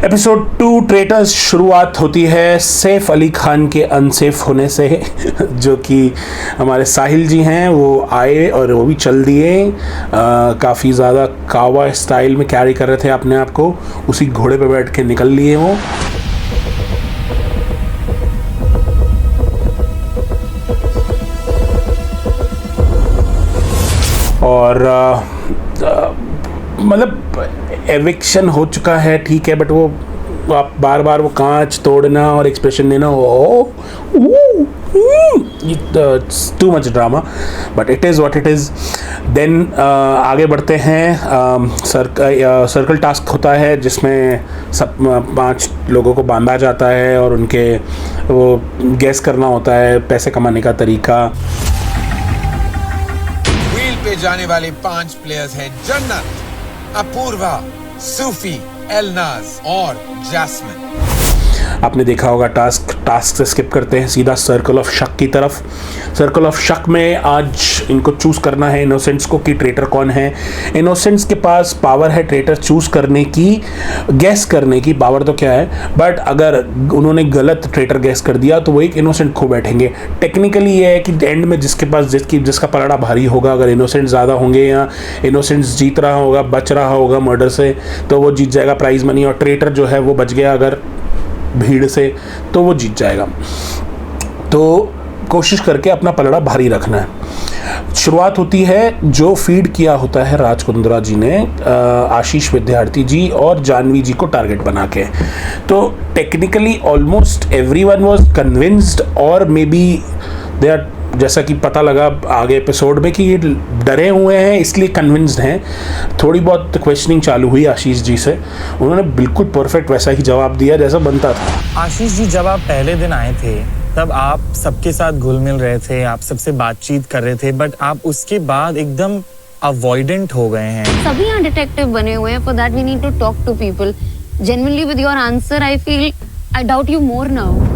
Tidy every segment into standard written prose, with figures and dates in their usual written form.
Episode 2 traitors शुरुआत होती है सैफ अली खान के अनसेफ होने से जो कि हमारे साहिल जी हैं वो आए और वो भी चल दिए। काफ़ी ज़्यादा कावा स्टाइल में कैरी कर रहे थे अपने आप को, उसी घोड़े पे बैठ के निकल लिए वो। और मतलब एविक्शन हो चुका है, ठीक है, बट वो आप बार बार वो कांच तोड़ना और एक्सप्रेशन देना, too much drama, but it is what it is. Then आगे बढ़ते हैं। सर्कल टास्क होता है जिसमें सब 5 लोगों को बांधा जाता है और उनके वो गैस करना होता है पैसे कमाने का तरीका। व्हील पे जाने वाले 5 प्लेयर्स हैं जन्नत, अपूर्वा, सूफी, एलनाज और जैस्मिन। आपने देखा होगा टास्क से स्किप करते हैं सीधा सर्कल ऑफ शक की तरफ। सर्कल ऑफ शक में आज इनको चूज करना है इनोसेंट्स को कि ट्रेटर कौन है। इनोसेंट्स के पास पावर है ट्रेटर चूज करने की, गैस करने की पावर तो क्या है, बट अगर उन्होंने गलत ट्रेटर गैस कर दिया तो वो एक इनोसेंट खो बैठेंगे। टेक्निकली ये है कि एंड में जिसके पास जिसका पलड़ा भारी होगा, अगर इनोसेंट ज़्यादा होंगे या इनोसेंट्स जीत रहा होगा, बच रहा होगा मर्डर से, तो वो जीत जाएगा प्राइज मनी, और ट्रेटर जो है वो बच गया अगर भीड़ से तो वो जीत जाएगा। तो कोशिश करके अपना पलड़ा भारी रखना है। शुरुआत होती है जो फीड किया होता है राज कुंद्रा जी ने आशीष विद्यार्थी जी और जानवी जी को टारगेट बना के। तो technically almost everyone was convinced, और मे बी दे आर, जैसा कि पता लगा आगे एपिसोड में कि ये डरे हुए हैं इसलिए कन्विंस्ड हैं। थोड़ी बहुत क्वेश्चनिंग चालू हुई आशीष जी से, उन्होंने बिल्कुल परफेक्ट वैसा ही जवाब दिया जैसा बनता था। आशीष जी, जब आप पहले दिन आए थे तब आप सबके साथ घुल मिल रहे थे, आप सबसे बातचीत कर रहे थे, बट आप उसके बाद एकदम अवॉइडेंट हो गए हैं। सभी यहाँ डिटेक्टिव बने हुए हैं, for that we need to talk to people. Genuinely with your answer I feel I doubt you more now.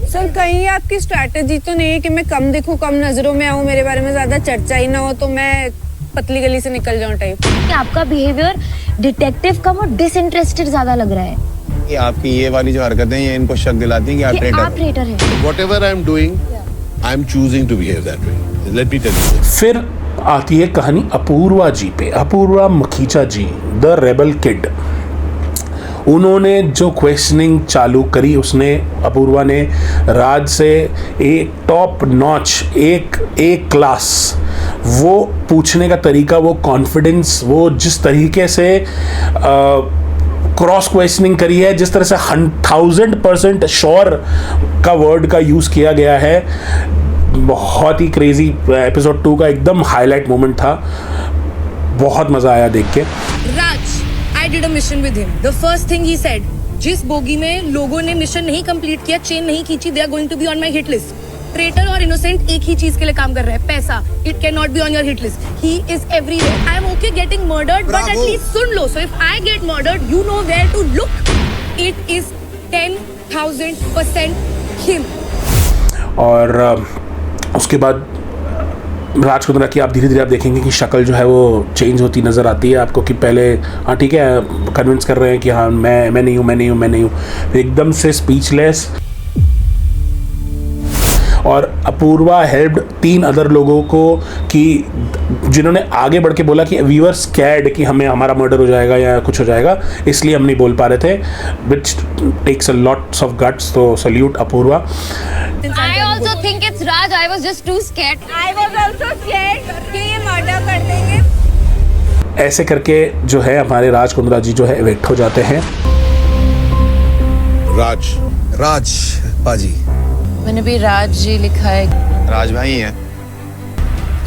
Sir, कहीं आपकी स्ट्रैटेजी तो नहीं है कि मैं कम दिखूं, कम नजरों में आऊं, मेरे बारे में ज्यादा चर्चा ही ना हो, तो मैं पतली गली से निकल जाऊं टाइप? कि आपका बिहेवियर डिटेक्टिव कम और डिसइंटरेस्टेड ज्यादा लग रहा है। ये आपकी ये वाली जो हरकतें ये इनको शक दिलाती हैं कि आप ट्रेटर हैं। Whatever I am doing, I am choosing to behave that way. Let me tell you. फिर आती है कहानी अपूर्वा जी पे। अपूर्वा मखीचा जी, द रेबल किड, उन्होंने जो क्वेश्चनिंग चालू करी, उसने अपूर्वा ने राज से एक टॉप नॉच, एक क्लास वो पूछने का तरीका, वो कॉन्फिडेंस, वो जिस तरीके से क्रॉस क्वेश्चनिंग करी है, जिस तरह से 1000% श्योर का वर्ड का यूज़ किया गया है, बहुत ही क्रेजी। एपिसोड 2 का एकदम हाईलाइट मोमेंट था, बहुत मज़ा आया देख के। राज, I did a mission with him. The first thing he said, जिस बोगी में लोगों ने मिशन नहीं कंप्लीट किया, चेन नहीं खींची, they are going to be on my hit list. Traitor और इनोसेंट एक ही चीज के लिए काम कर रहे हैं, पैसा. It cannot be on your hit list. He is everywhere. I am okay getting murdered, but at least soon low. So if I get murdered, you know where to look. It is 10,000% him. और उसके बाद राज कुंद्रा की आप धीरे धीरे आप देखेंगे कि शक्ल जो है वो चेंज होती नज़र आती है आपको, कि पहले हाँ ठीक है कन्विंस कर रहे हैं कि हाँ मैं नहीं हूँ, फिर एकदम से स्पीचलेस। और अपूर्वा हेल्प्ड 3 अदर लोगों को कि जिन्होंने आगे बढ़ के बोला कि वी वर स्कैर्ड कि हमारा मर्डर हो जाएगा या कुछ हो जाएगा, इसलिए हम नहीं बोल पा रहे थे, which takes a lots of guts. तो salute Apurva. I also think it's Raj. I was just too scared. I was also scared कि ये मर्डर कर देंगे। ऐसे करके जो है हमारे राज कुंद्रा जी जो है इवेक्ट हो जाते हैं। राज पाजी, मैंने भी राज जी लिखा है। राज भाई हैं।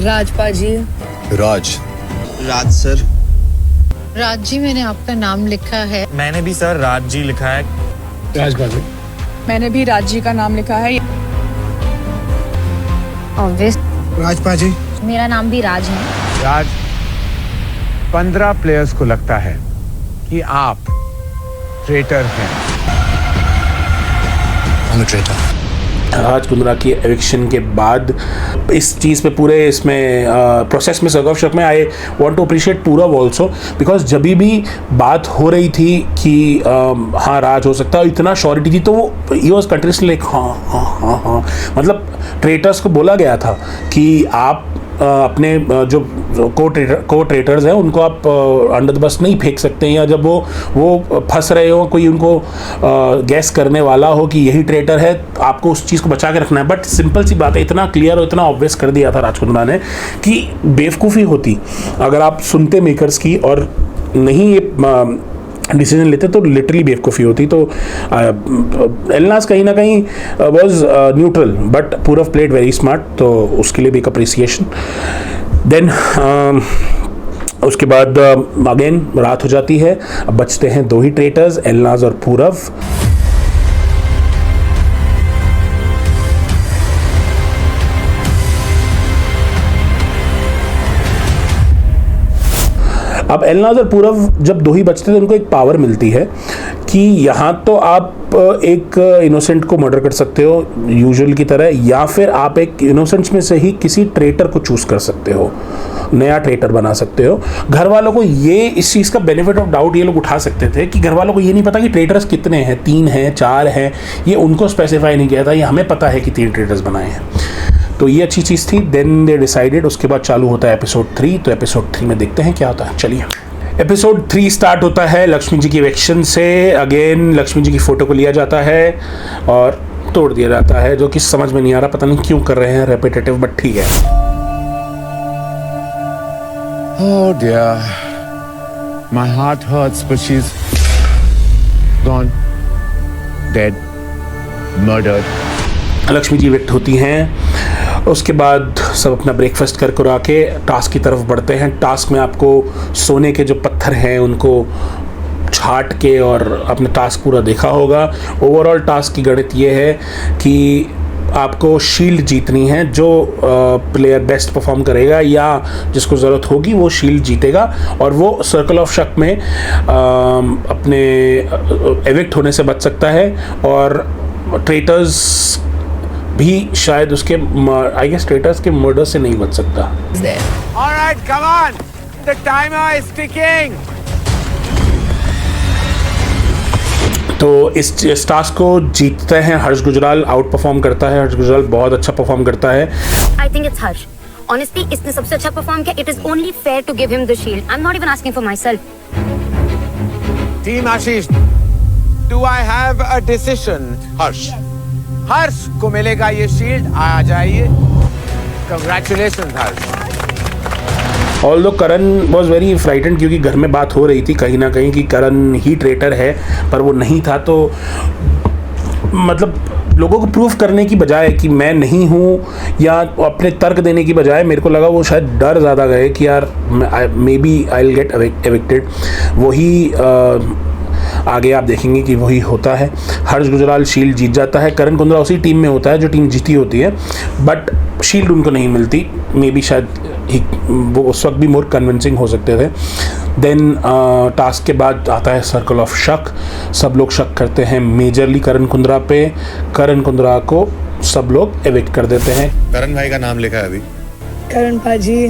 राजपा जी। राज सर। राज जी, मैंने आपका नाम लिखा है। मैंने भी सर राज जी लिखा है। राजबाजी, मैंने भी राज जी का नाम लिखा है। Obvious. राजपा जी। मेरा नाम भी राज है। राज, 15 प्लेयर्स को लगता है कि आप ट्रेटर हैं। I'm a traitor. Raj Kundra की एविक्शन के बाद इस चीज़ पे पूरे इसमें प्रोसेस में सर्कल ऑफ शक में I want to appreciate Purav also, because जब भी बात हो रही थी कि हाँ राज हो सकता है, इतना श्योरिटी थी, तो वो ही वॉज कंटिन्यूसली लाइक हाँ, मतलब ट्रेटर्स को बोला गया था कि आप अपने जो को ट्रेटर्स हैं उनको आप अंडर द बस नहीं फेंक सकते हैं, या जब वो फंस रहे हो, कोई उनको गैस करने वाला हो कि यही ट्रेटर है, आपको उस चीज़ को बचा के रखना है। बट सिंपल सी बात है, इतना क्लियर और इतना ऑब्वियस कर दिया था राज कुंद्रा ने कि बेवकूफ़ी होती अगर आप सुनते मेकर्स की और नहीं ये डिसीजन लेते, तो लिटरली बेवकूफ़ी होती। तो एलनाज कहीं ना कहीं was neutral, but Purav played very smart, तो उसके लिए भी एक अप्रिसिएशन। देन उसके बाद अगेन रात हो जाती है, अब बचते हैं दो ही ट्रेटर्स, एलनाज और पूरव। अब एलनाज और पूरव जब दो ही बचते थे, उनको एक पावर मिलती है कि यहाँ तो आप एक इनोसेंट को मर्डर कर सकते हो यूजुअल की तरह, या फिर आप एक इनोसेंट्स में से ही किसी ट्रेटर को चूज कर सकते हो, नया ट्रेटर बना सकते हो। घर वालों को ये इस चीज़ का बेनिफिट ऑफ डाउट ये लोग उठा सकते थे कि घर वालों को ये नहीं पता कि ट्रेटर्स कितने हैं, 3 हैं 4 हैं, ये उनको स्पेसिफाई नहीं किया था, ये हमें पता है कि 3 ट्रेटर्स बनाए हैं, तो ये अच्छी चीज़ थी। देन दे डिसाइडेड, उसके बाद चालू होता है एपिसोड 3, तो एपिसोड 3 में देखते हैं क्या होता है। चलिए, एपिसोड 3 स्टार्ट होता है लक्ष्मी जी की इवेक्शन से। अगेन लक्ष्मी जी की फ़ोटो को लिया जाता है और तोड़ दिया जाता है, जो कि समझ में नहीं आ रहा, पता नहीं क्यों कर रहे हैं, रेपिटेटिव, बट ठीक है। Oh dear. My heart hurts, but she's gone. Dead. Murdered. Lakshmi ji evict होती हैं, उसके बाद सब अपना ब्रेकफास्ट कर आके टास्क की तरफ बढ़ते हैं। टास्क में आपको सोने के जो पत्थर हैं उनको छाट के और अपना टास्क पूरा देखा होगा। ओवरऑल टास्क की गणित ये है कि आपको शील्ड जीतनी है, जो प्लेयर बेस्ट परफॉर्म करेगा या जिसको ज़रूरत होगी वो शील्ड जीतेगा, और वो सर्कल ऑफ शक में अपने एविक्ट होने से बच सकता है, और ट्रेटर्स भी शायद उसके आई गेस ट्रेटर्स के मर्डर से नहीं बच सकता। All right, come on. The timer is ticking. तो इस टास्क को जीतते हैं हर्ष गुजराल, आउट परफॉर्म करता है। हर्ष गुजराल बहुत अच्छा परफॉर्म करता है। I think it's Harsh. Honestly, इसने सबसे अच्छा परफॉर्म किया. It is only fair to give him the shield. I'm not even asking for myself. Team Ashish, do I have a decision? Harsh. हर्ष को मिलेगा ये शील्ड, आ जाइए। Congratulations Harsh. Although Karan was very frightened, क्योंकि घर में बात हो रही थी कहीं ना कहीं कि करण ही ट्रेटर है, पर वो नहीं था। तो मतलब लोगों को प्रूफ करने की बजाय कि मैं नहीं हूँ, या अपने तर्क देने की बजाय मेरे को लगा वो शायद डर ज़्यादा गए कि यार maybe I will get evicted. वही आगे आप देखेंगे कि वही होता है। हर्ष गुजराल शील्ड जीत जाता है। करण कुंद्रा उसी टीम में होता है जो टीम जीती होती है, बट शील्ड उनको नहीं मिलती। मे बी शायद वो उस वक्त भी मोर कन्विंसिंग हो सकते थे। देन टास्क के बाद आता है सर्कल ऑफ शक। सब लोग शक करते हैं मेजरली करण कुंद्रा पे। करण कुंद्रा को सब लोग एविक्ट कर देते हैं। करण भाई का नाम लिखा है अभी। करण पाजी,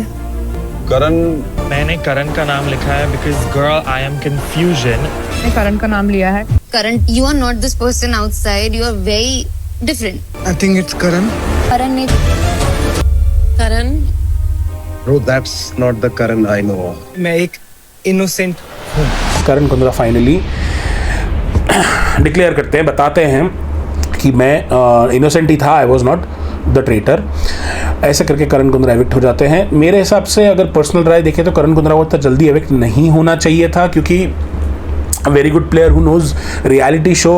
करण, मैंने करण का नाम लिखा है because girl I am confusion. मैंने करण का नाम लिया है। Karan, you are not this person outside. You are very different. I think it's Karan. Karan ने करण, Bro, that's not the Karan I know. मैं एक इनोसेंट हूँ। करण कुंद्रा फाइनली डिक्लेयर करते हैं, बताते हैं कि मैं इनोसेंट ही था, I was not the traitor. ऐसे करके करण कुंद्रा एविक्ट हो जाते हैं। मेरे हिसाब से अगर पर्सनल राय देखें तो करण कुंद्रा को इतना जल्दी एविक्ट नहीं होना चाहिए था, क्योंकि very good player who knows reality show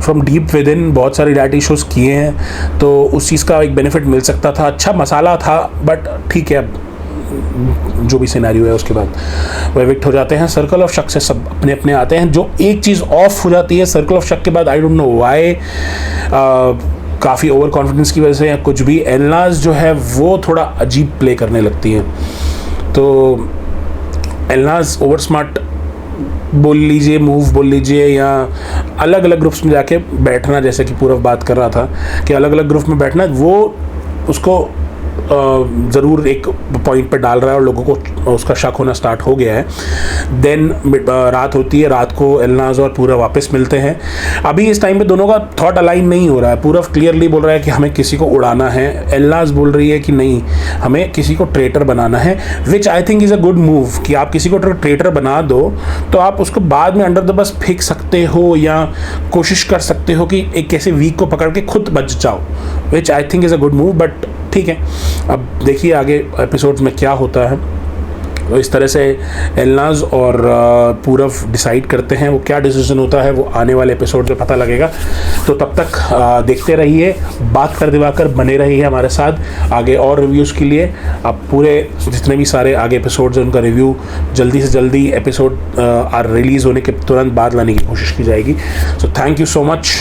from deep within, बहुत सारे रियलिटी शोज़ किए हैं, तो उस चीज़ का एक बेनिफिट मिल सकता था। अच्छा मसाला था, बट ठीक है, अब जो भी सिनेरियो है उसके बाद वो एविक्ट हो जाते हैं। सर्कल ऑफ शक से सब अपने अपने आते हैं। जो एक चीज़ ऑफ हो जाती है सर्कल ऑफ शक के बाद, आई डोंट नो व्हाई, काफ़ी ओवर कॉन्फिडेंस की वजह से या कुछ भी, एलनाज जो है वो थोड़ा अजीब प्ले करने लगती है। तो एलनाज ओवर स्मार्ट बोल लीजिए, मूव बोल लीजिए, या अलग अलग ग्रुप्स में जाके बैठना, जैसे कि पूर्व बात कर रहा था कि अलग अलग ग्रुप में बैठना, वो उसको ज़रूर एक पॉइंट पे डाल रहा है और लोगों को उसका शक होना स्टार्ट हो गया है। देन रात होती है, रात को एलनाज और पूरव वापस मिलते हैं। अभी इस टाइम पे दोनों का थॉट अलाइन नहीं हो रहा है। पूरव क्लियरली बोल रहा है कि हमें किसी को उड़ाना है, एलनाज बोल रही है कि नहीं, हमें किसी को ट्रेटर बनाना है, which I think is a good move. कि आप किसी को ट्रेटर बना दो तो आप उसको बाद में अंडर द बस फेंक सकते हो या कोशिश कर सकते हो कि एक ऐसे वीक को पकड़ के खुद बच जाओ, which I think is a good move. But ठीक है, अब देखिए आगे एपिसोड्स में क्या होता है। तो इस तरह से एलनाज और पूरव डिसाइड करते हैं, वो क्या डिसीजन होता है वो आने वाले एपिसोड में पता लगेगा। तो तब तक देखते रहिए, बात कर दिवाकर बने रहिए हमारे साथ आगे और रिव्यूज़ के लिए। आप पूरे जितने भी सारे आगे एपिसोड्स हैं उनका रिव्यू जल्दी से जल्दी एपिसोड रिलीज़ होने के तुरंत बाद लाने की कोशिश की जाएगी। So thank you so much.